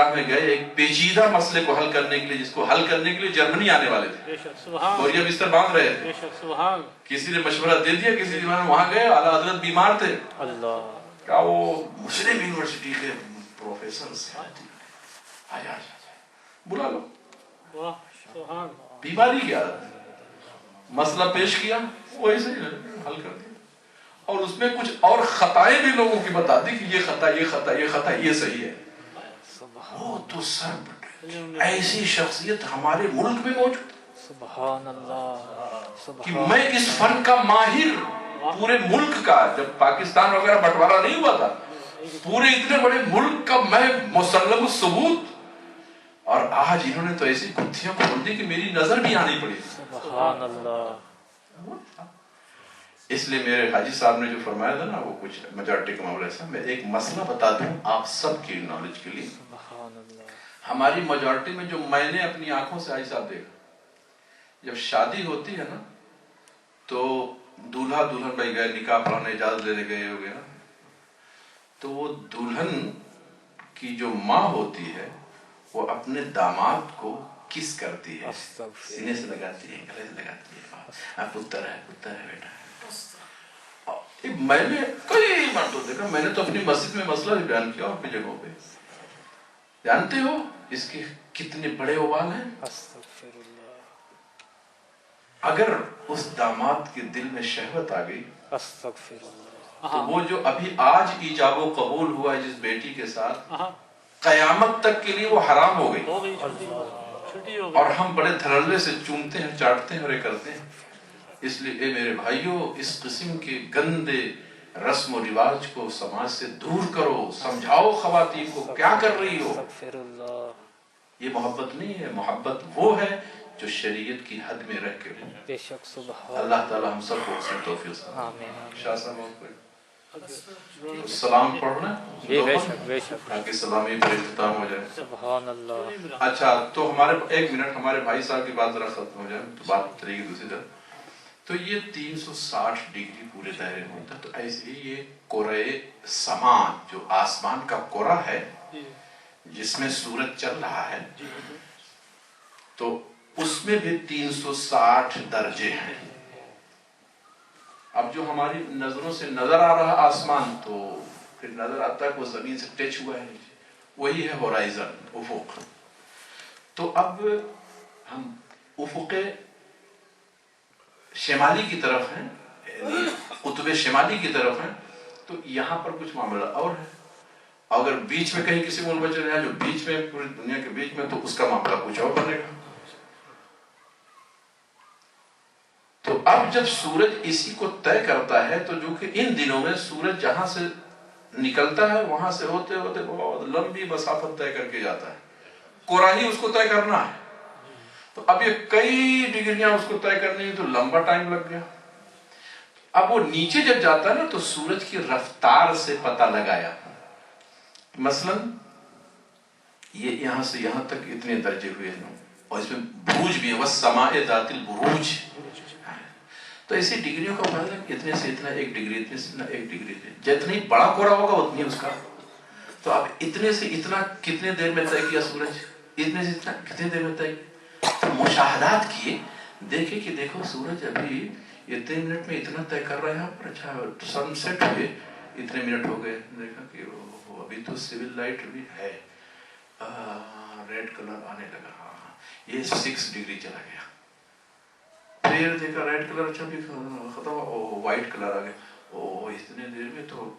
بندرگاہ میں گئے ایک پیچیدہ مسئلے کو حل کرنے کے لیے، جس کو حل کرنے کے لیے جرمنی آنے والے تھے، بوریا بستر باندھ رہے تھے، کسی نے مشورہ دے دیا، کسی نے وہاں گئے، اعلیٰ حضرت بیمار تھے، کہا وہ مسلم یونیورسٹی کے پروفیسر سے آیا بلا لو، بیماری کیا مسئلہ پیش کیا، وہ ایسے ہی حل کر دیا، اور اس میں کچھ اور خطائیں بھی لوگوں کی بتا دی کہ یہ خطا، یہ خطا، یہ خطا، یہ صحیح ہے۔ وہ تو سب ایسی شخصیت ہمارے ملک میں موجود، سبحان اللہ، کہ میں اس فن کا ماہر پورے ملک کا، جب پاکستان وغیرہ بٹوارا نہیں ہوا تھا، پورے اتنے بڑے ملک کا میں مسلم ثبوت، اور آج انہوں نے تو ایسی گتھیاں کھول دی کہ میری نظر بھی آنی پڑی۔ سبحان اللہ۔ اس لیے میرے حاجی صاحب نے جو فرمایا تھا نا، وہ کچھ میجارٹی کا معاملہ ہے، میں ایک مسئلہ بتا دوں آپ سب کی نالج کے لیے۔ سبحان اللہ۔ ہماری میجارٹی میں جو میں نے اپنی آنکھوں سے حاجی صاحب دیکھا، جب شادی ہوتی ہے نا تو دولہا دلہن بھائی گئے نکاح پڑھانے، اجازت لینے گئے ہو گئے نا، تو وہ دلہن کی جو ماں ہوتی ہے وہ اپنے داماد کو کس کرتی ہے، سینے سے لگاتی ہے، گلے سے لگاتی ہے، پتر ہے، پتر ہے، بیٹا ہے۔ میں نے کئی مرتبہ دیکھا، میں نے تو اپنی مسجد میں مسئلہ بھی بیان کیا اور بھی جگہوں پہ۔ جانتے ہو اس کے کتنے بڑے اوال ہیں؟ استغفر اللہ۔ اگر اس داماد کے دل میں شہوت آ گئی استغفر اللہ، تو وہ جو ابھی آج ایجاب و قبول ہوا ہے جس بیٹی کے ساتھ، قیامت تک کے لیے وہ حرام ہو گئی، اور ہم بڑے دھڑلے سے چومتے ہیں، چاٹتے ہیں اور یہ کرتے ہیں۔ اس لیے اے میرے بھائیوں، اس قسم کے گندے رسم و رواج کو سماج سے دور کرو، سمجھاؤ خواتین کو کیا کر رہی ہو۔ استغفر اللہ۔ یہ محبت نہیں ہے، محبت وہ ہے جو شریعت کی حد میں رہ کے ہو۔ بے شک، سبحان اللہ تعالی ہم سب کو اس میں توفیق سے۔ آمین۔ شاہ صاحب سلام پڑھنا جی بے شک، بے شک، تاکہ سلامی پر اختتام ہو جائے۔ سبحان اللہ۔ اچھا تو ہمارے ایک منٹ ہمارے بھائی صاحب کی بات ذرا ختم ہو جائے تو بات چلے گی دوسری طرف۔ تو یہ 360 ڈگری پورے دائرے میں ہوتا ہے، تو ایسے ہی یہ کرۂ سما جو آسمان کا کرہ ہے جس میں سورج چل رہا ہے، تو اس میں بھی 360 درجے ہیں۔ اب جو ہماری نظروں سے نظر آ رہا آسمان، تو پھر نظر آتا ہے کہ وہ زمین سے ٹچ ہوا ہے، وہی ہے ہورائزن، افق۔ تو اب ہم افق شمالی کی طرف ہیں، قطب شمالی کی طرف ہیں، تو یہاں پر کچھ معاملہ اور ہے۔ اگر بیچ میں کہیں کسی ملک میں چلے جائیں، جو بیچ میں پوری دنیا کے بیچ میں، تو اس کا معاملہ کچھ اور بنے گا۔ تو اب جب سورج اسی کو طے کرتا ہے، تو جو کہ ان دنوں میں سورج جہاں سے نکلتا ہے وہاں سے ہوتے ہوتے بہت لمبی مسافت طے کر کے جاتا ہے، کرہ ہی اس کو طے کرنا ہے۔ تو اب یہ کئی ڈگریاں اس کو طے کرنے میں تو لمبا ٹائم لگ گیا۔ اب وہ نیچے جب جاتا ہے نا تو سورج کی رفتار سے پتہ لگایا، مثلا یہ یہاں سے یہاں تک اتنے درجے ہوئے ہیں، اور اس میں بروج بھی ہے، وَالسَّمَاءِ ذَاتِ الْبُرُوج۔ تو ایسی ڈگریوں کا مطلب اتنے سے اتنا ایک ڈگری، اتنے سے اتنا ایک ڈگری ہے، جتنی بڑا کرہ ہوگا اتنی اس کا۔ تو اب اتنے سے اتنا کتنے دیر میں طے کیا سورج، اتنے سے اتنا کتنے دیر میں طے کیا؟ تو مشاہدات کیے، دیکھے کہ دیکھو سورج ابھی اتنے منٹ میں اتنا طے کر رہا ہے یہاں پر، اچھا سن سیٹ ہوئے اتنے منٹ ہو گئے، دیکھا کہ ابھی تو سول لائٹ بھی ہے، ریڈ کلر آنے لگا، یہ 6 ڈگری چلا گیا۔ پھر دیکھا ریڈ کلر اچھا بھی ختم ہوا، وائٹ کلر آ گیا، اتنے دیر میں تو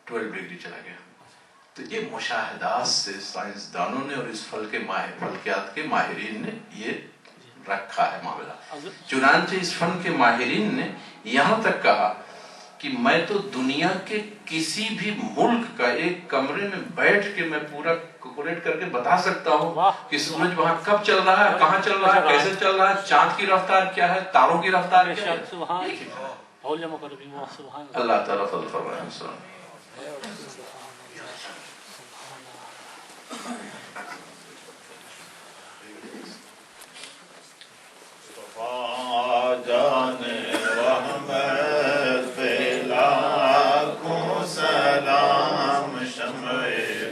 12 ڈگری چلا گیا۔ تو یہ مشاہدات سے سائنسدانوں نے اور اس فلکیات کے ماہرین نے یہ رکھا ہے معاملہ۔ چنانچہ اس فن کے ماہرین نے یہاں تک کہا کہ میں تو دنیا کے کسی بھی ملک کا ایک کمرے میں بیٹھ کے میں پورا کیلکولیٹ کر کے بتا سکتا ہوں کہ سورج وہاں کب چل رہا ہے، کہاں چل رہا ہے، کیسے چل رہا ہے، چاند کی رفتار کیا ہے، تاروں کی رفتار کیا ہے۔ اللہ تعالیٰ فضل فرمائے۔ جانے رحمت فیلا کو سلام، شمع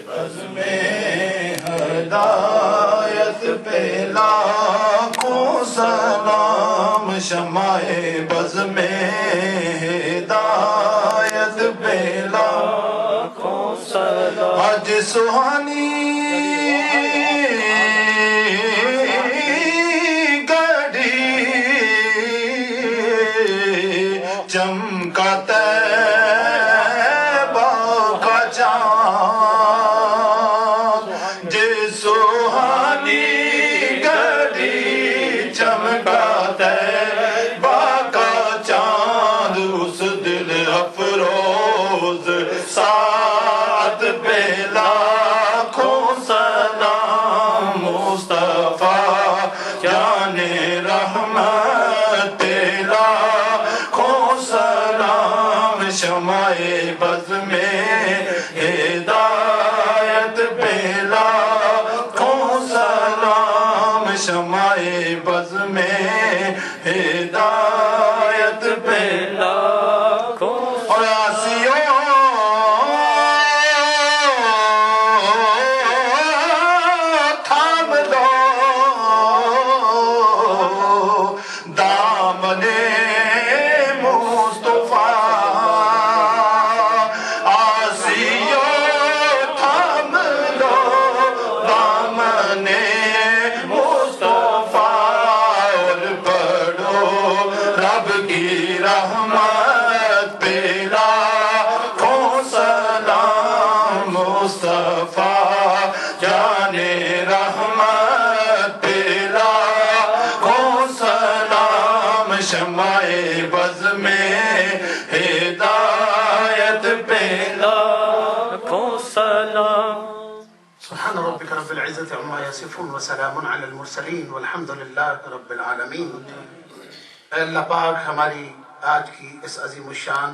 بز میں ہدایت پہ لاکھوں سلام شمع بز میں ہدایت پہ لاکھوں سلام آج سہانی چمکا طیبہ کا چاند جے سوہانی گھڑی چمکا طیبہ کا چاند اس دل افروز ساتھ پہ لاکھوں سلام مصطفیٰ جان رحمت شمع بز میں ہدایت پہ لاکھوں سلام شمع بز میں ہدایت پہ لاکھوں اور آسیوں تھام دو دامن شمع بز میں ہدایت پہ لاکھوں سلام سبحان ربك رب العزة عما يصفون وسلام على المرسلين والحمد لله رب العالمين. اے اللہ پاک ہماری آج کی اس عظیم الشان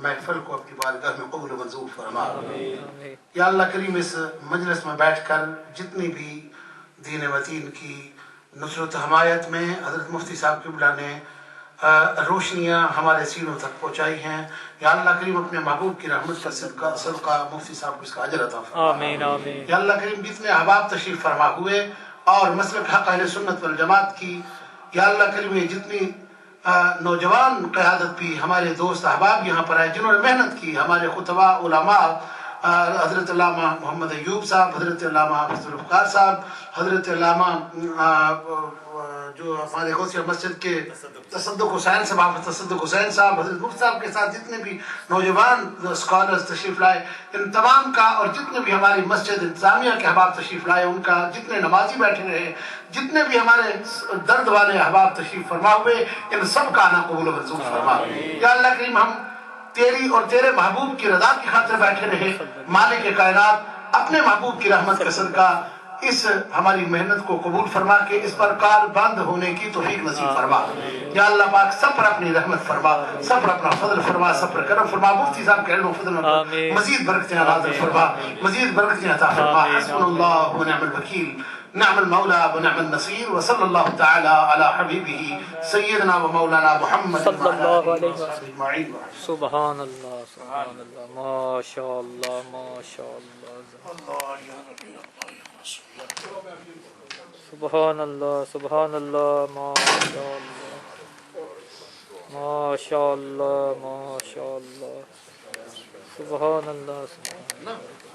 محفل کو اپنی بارگاہ میں قبول و منظور فرما. یا اللہ کریم اس مجلس میں بیٹھ کر جتنی بھی دین و دین کی نصرت حمایت میں حضرت مفتی صاحب قبلہ نے روشنیاں ہمارے سینوں تک پہنچائی ہیں، یا اللہ کریم اپنے محبوب کی رحمت کا صدقہ مفتی صاحب کو اس کا اجر عطا فرما. آمین آمین. یا اللہ کریم جتنے احباب تشریف فرما ہوئے اور مسلک حق اہل سنت والجماعت کی، یا اللہ کریم یہ جتنی نوجوان قیادت بھی ہمارے دوست احباب یہاں پر آئے جنہوں نے محنت کی، ہمارے خطبہ علماء حضرت علامہ محمد ایوب صاحب، حضرت علامہ حافظ الفقار صاحب، حضرت علامہ جو ہمارے غوثیہ مسجد کے تصدق حسین صاحب، حافظ تصدق حسین صاحب، حضرت مفتی صاحب کے ساتھ جتنے بھی نوجوان اسکالرز تشریف لائے، ان تمام کا، اور جتنے بھی ہماری مسجد انتظامیہ کے احباب تشریف لائے ان کا، جتنے نمازی بیٹھے رہے، جتنے بھی ہمارے درد والے احباب تشریف فرما ہوئے، ان سب کا آنا قبول و منظور فرما. یا اللہ کریم ہم تیری اور تیرے محبوب کی رضا کی خاطر بیٹھے رہے. مالک کائنات اپنے محبوب کی رحمت کا صدقہ اس ہماری محنت کو قبول فرما کے اس پر کار بند ہونے کی توفیق نصیب فرما. یا اللہ پاک سب پر اپنی رحمت فرما، سب پر اپنا فضل فرما، سب پر کرم فرما. مفتی صاحب کے علم و فضل میں مزید برکتیں نازل فرما، مزید برکتیں عطا فرما. حسبنا اللہ ونعم الوکیل، نعم المولى ونعم النصير، وصلى الله تعالى على حبيبه سيدنا ومولانا محمد صلی اللہ علیہ وسلم. اجمعین. سبحان اللہ سبحان اللہ، ماشاء اللہ ماشاء اللہ، سبحان اللہ سبحان اللہ، ماشاء اللہ ماشاء اللہ ماشاء اللہ، سبحان اللہ سبحان اللہ.